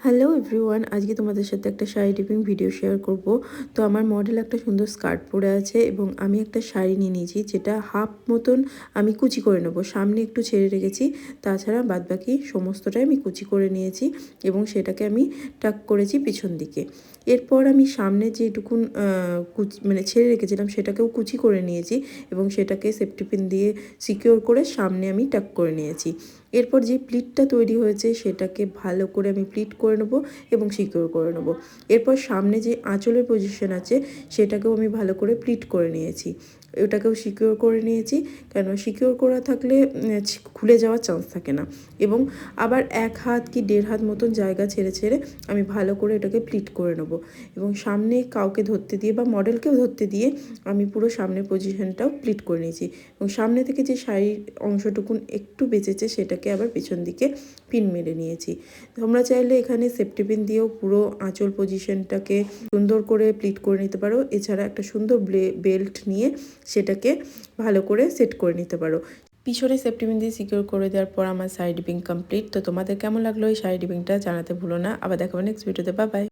Hello everyone, আজকে তোমাদের সাথে একটা শাড়ি টিপিং ভিডিও শেয়ার করব। তো আমার মডেল একটা সুন্দর স্কার্ট পরে আছে এবং আমি একটা শাড়ি নিয়ে নিয়েছি, যেটা হাফ মতন আমি কুচি করে নেব। সামনে একটু ছেড়ে রেখেছি, তাছাড়া বাদবাকি সমস্তটাই আমি কুচি করে নিয়েছি এবং সেটাকে আমি টাক করেছি পিছন দিকে। এরপর আমি সামনে যেটুকুন মানে ছেড়ে রেখেছিলাম সেটাকেও কুচি করে নিয়েছি এবং সেটাকে সেফটি পিন দিয়ে সিকিওর করে সামনে আমি টাক করে নিয়েছি। এরপর যে প্লিটটা তৈরি হয়েছে সেটাকে ভালো করে আমি প্লিট করে নেব এবং সিকিওর করে নেব। এরপর সামনে যে আঁচলের পজিশন আছে সেটাকেও আমি ভালো করে প্লিট করে নিয়েছি, ওটাকেও সিকিওর করে নিয়েছি। কেন সিকিওর করা থাকলে খুলে যাওয়ার চান্স থাকে না। এবং আবার 1 হাত কি 1.5 হাত মতন জায়গা ছেড়ে ছেড়ে আমি ভালো করে এটাকে প্লিট করে নেব এবং সামনে কাউকে ধরতে দিয়ে বা মডেলকেও ধরতে দিয়ে আমি পুরো সামনের পজিশনটাও প্লিট করে নিয়েছি এবং সামনে থেকে যে শাড়ির অংশটুকুন একটু বেঁচেছে সেটাকে আবার পেছন দিকে পিন মেরে নিয়েছি। তোমরা চাইলে এখানে সেফটি পিন দিয়েও পুরো আঁচল পজিশনটাকে সুন্দর করে প্লিট করে নিতে পারো। এছাড়া একটা সুন্দর বেল্ট নিয়ে সেটাকে ভালো করে সেট করে নিতে পারো। পিছনে সেফটি পিন দিয়ে সিকিউর করে দেওয়ার পর আমার শাড়ি ডিপিং কমপ্লিট। তো তোমাদের কেমন লাগলো এই শাড়ি ডিপিংটা জানাতে ভুলো না। আবার দেখাবো নেক্সট ভিডিওতে। Bye bye.